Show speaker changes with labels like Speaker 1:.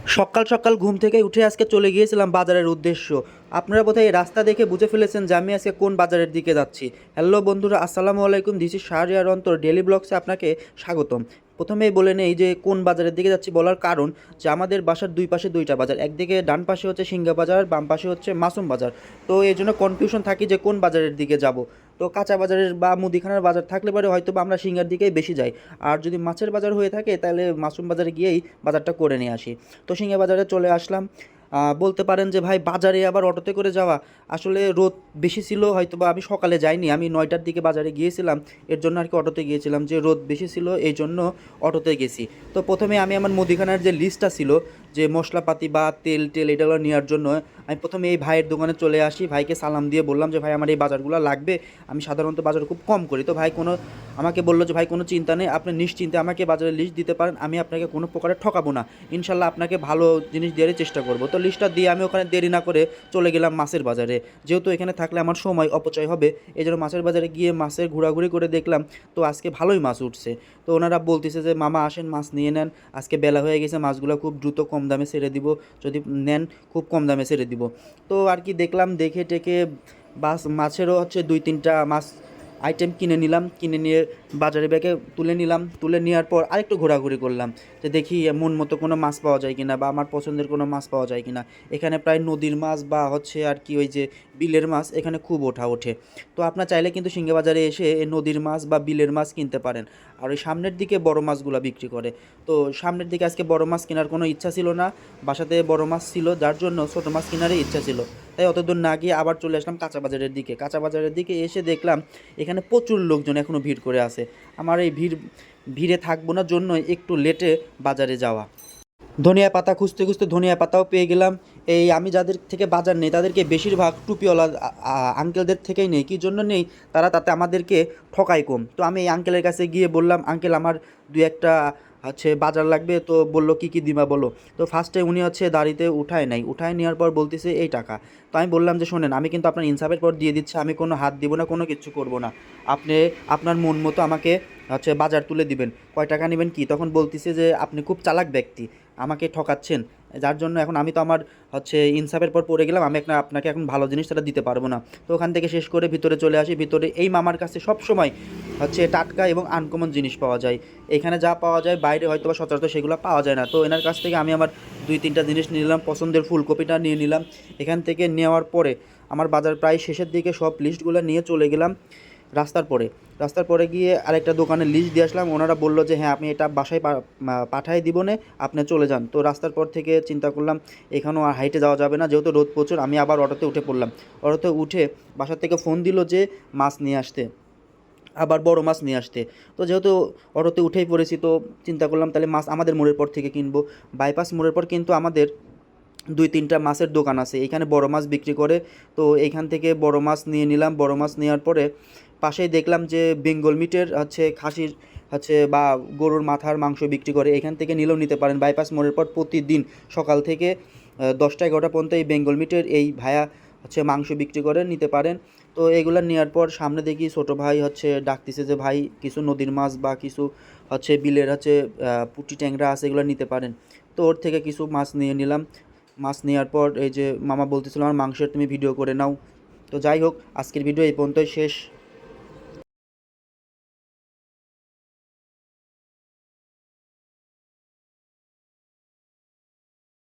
Speaker 1: সকাল সকাল ঘুম থেকে উঠে আজকে চলে গিয়েছিলাম বাজারের উদ্দেশ্য। আপনারা বোধহয় এই রাস্তা দেখে বুঝে ফেলেছেন যে আমি আজকে কোন বাজারের দিকে যাচ্ছি। হ্যালো বন্ধুরা, আসসালামু আলাইকুম, দিস ইজ শাহরিয়ার অন্তর ডেলি ব্লগসে আপনাকে স্বাগতম। প্রথমেই বলে নেই যে কোন বাজারের দিকে যাচ্ছি বলার কারণ যে আমাদের বাসার দুই পাশে দুইটা বাজার, একদিকে ডান পাশে হচ্ছে সিংহা বাজার, বাম পাশে হচ্ছে মাসুম বাজার। তো এই জন্য কনফিউশন থাকি যে কোন বাজারের দিকে যাব। তো কাঁচা বাজারের বা মুদিখানার বাজার থাকলে পরে হয়তো বা আমরা সিংহার দিকেই বেশি যাই, আর যদি মাছের বাজার হয়ে থাকে তাহলে মাসুম বাজারে গিয়েই বাজারটা করে নিয়ে আসি। তো সিংহা বাজারে চলে আসলাম। বলতে পারেন যে ভাই বাজারে আবার অটোতে করে যাওয়া, আসলে রোদ বেশি ছিল, হয়তো বা আমি সকালে যাইনি, আমি 9টার দিকে বাজারে গিয়েছিলাম, এর জন্য আর কি অটোতে গিয়েছিলাম, যে রোদ বেশি ছিল এই জন্য অটোতে গেছি। তো প্রথমে আমি আমার মুদিখানার যে লিস্টটা ছিল, যে মশলাপাতি বা তেল টেল এটাগুলো নেওয়ার জন্য আমি প্রথমে এই ভাইয়ের দোকানে চলে আসি। ভাইকে সালাম দিয়ে বললাম যে ভাই আমার এই বাজারগুলো লাগবে, আমি সাধারণত বাজার খুব কম করি। তো ভাই আমাকে বললো যে ভাই কোনো চিন্তা নেই, আপনি নিশ্চিন্তে আমাকে বাজারের লিস্ট দিতে পারেন, আমি আপনাকে কোনো প্রকারে ঠকাবো না, ইনশাল্লাহ আপনাকে ভালো জিনিস দেওয়ার চেষ্টা করবো। তো লিস্টটা দিয়ে আমি ওখানে দেরি না করে চলে গেলাম মাছের বাজারে, যেহেতু এখানে থাকলে আমার সময় অপচয় হবে, এই জন্য মাছের বাজারে গিয়ে মাছের ঘোরাঘুরি করে দেখলাম তো আজকে ভালোই মাছ উঠছে। তো ওনারা বলতেছে যে মামা আসেন মাছ নিয়ে নেন, আজকে বেলা হয়ে গেছে, মাছগুলো খুব দ্রুত কম দামে ছেড়ে দিব, যদি নেন খুব কম দামে ছেড়ে দিব। তো আর কি দেখলাম, দেখে টেকে বাস মাছেরও হচ্ছে 2-3টা মাছ আইটেম কিনে নিলাম, কিনে নিয়ে বাজারে ব্যাগে তুলে নিলাম, তুলে নেওয়ার পর আরেকটু ঘোরাঘুরি করলাম যে দেখি মন মতো কোনো মাছ পাওয়া যায় কিনা বা আমার পছন্দের কোনো মাছ পাওয়া যায় কিনা। এখানে প্রায় নদীর মাছ বা হচ্ছে আর কি ওই যে বিলের মাছ এখানে খুব ওঠে। তো আপনার চাইলে কিন্তু সিংহা বাজারে এসে এই নদীর মাছ বা বিলের মাছ কিনতে পারেন। আর ওই সামনের দিকে বড় মাছগুলো বিক্রি করে। তো সামনের দিকে আজকে বড় মাছ কেনার কোনো ইচ্ছা ছিল না, বাসাতে বড় মাছ ছিল, যার জন্য ছোটো মাছ কেনারই ইচ্ছা ছিল। তাই অতদূর না গিয়ে আবার চলে আসলাম কাঁচা বাজারের দিকে। কাঁচা বাজারের দিকে এসে দেখলাম এখানে প্রচুর লোকজন এখনও ভিড় করে আছে। আমার এই ভিড়ে থাকবো না জন্য একটু লেটে বাজারে যাওয়া। ধনিয়া পাতা খুঁজতে খুঁজতে ধনিয়া পাতাও পেয়ে গেলাম। এই আমি যাদের থেকে বাজার নেই তাদেরকে বেশিরভাগ টুপিওয়ালা আঙ্কেলদের থেকেই নেই, কী জন্য নেই, তারা তাতে আমাদেরকে ঠকায় কম। তো আমি এই আঙ্কেলের কাছে গিয়ে বললাম, আঙ্কেল আমার দুই একটা হচ্ছে বাজার লাগবে। তো বললো কী কী দিবা বলো। তো ফার্স্টে উনি হচ্ছে দাড়িতে উঠায় নেওয়ার পর বলতেছে এই টাকা। তো আমি বললাম যে শোনেন, আমি কিন্তু আপনার ইনসাফের পর দিয়ে দিচ্ছি, আমি কোনো হাত দিব না, কোনো কিছু করব না, আপনি আপনার মন মতো আমাকে হচ্ছে বাজার তুলে দিবেন, কয় টাকা নেবেন কি। তখন বলতেছে যে আপনি খুব চালাক ব্যক্তি, আমাকে ঠকাচ্ছেন, যার জন্য এখন আমি তো আমার হচ্ছে ইনসাফের পর পড়ে গেলাম, আমি আপনাকে এখন ভালো জিনিস তারা দিতে পারবো না। তো ওখান থেকে শেষ করে ভিতরে চলে আসি। ভিতরে এই মামার কাছে সব সময় হচ্ছে টাটকা এবং আনকমন জিনিস পাওয়া যায়। এখানে যা পাওয়া যায় বাইরে হয়তো বা সচরাচর সেগুলো পাওয়া যায় না। তো এনার কাছ থেকে আমি আমার 2-3টা জিনিস নিয়ে নিলাম, পছন্দের ফুলকপিটা নিয়ে নিলাম। এখান থেকে নেওয়ার পরে আমার বাজার প্রায় শেষের দিকে, সব লিস্টগুলো নিয়ে চলে গেলাম রাস্তার পরে গিয়ে আরেকটা দোকানে লিস্ট দিয়ে আসলাম। ওনারা বললো যে হ্যাঁ আপনি এটা বাসায় পাঠাই দিব নে, আপনি চলে যান। তো রাস্তার পর থেকে চিন্তা করলাম এখানেও আর হাইটে যাওয়া যাবে না, যেহেতু রোদ প্রচুর, আমি আবার অটোতে উঠে পড়লাম। অটোতে উঠে বাসার থেকে ফোন দিল যে মাছ নিয়ে আসতে, আবার বড় মাছ নিয়ে আসতে। তো যেহেতু অটোতে উঠেই পড়েছি, তো চিন্তা করলাম তাহলে মাছ আমাদের মোড়ের পর থেকে কিনবো। বাইপাস মোড়ের পর কিন্তু আমাদের 2-3টা মাছের দোকান আছে, এখানে বড় মাছ বিক্রি করে। তো এইখান থেকে বড় মাছ নিয়ে নিলাম। বড় মাছ নেওয়ার পরে পাশেই দেখলাম যে বেঙ্গল মিটের হচ্ছে খাসির হচ্ছে বা গরুর মাথার মাংস বিক্রি করে, এখান থেকে নিলেও নিতে পারেন। বাইপাস মোড়ের পর প্রতিদিন সকাল থেকে 10টা-11টা পর্যন্ত এই বেঙ্গল মিটের এই ভায়া হচ্ছে মাংস বিক্রি করে, নিতে পারেন। তো এগুলো নেওয়ার পর সামনে দেখি ছোটো ভাই হচ্ছে ডাকতেছে যে ভাই কিছু নদীর মাছ বা কিছু হচ্ছে বিলের হচ্ছে পুঁটি ট্যাংরা আছে, এগুলো নিতে পারেন। তো ওর থেকে কিছু মাছ নিয়ে নিলাম। মাছ নেওয়ার পর এই যে মামা বলতেছিল আমার মাংসের তুমি ভিডিও করে নাও। তো যাই হোক, আজকের ভিডিও এই পর্যন্তই শেষ।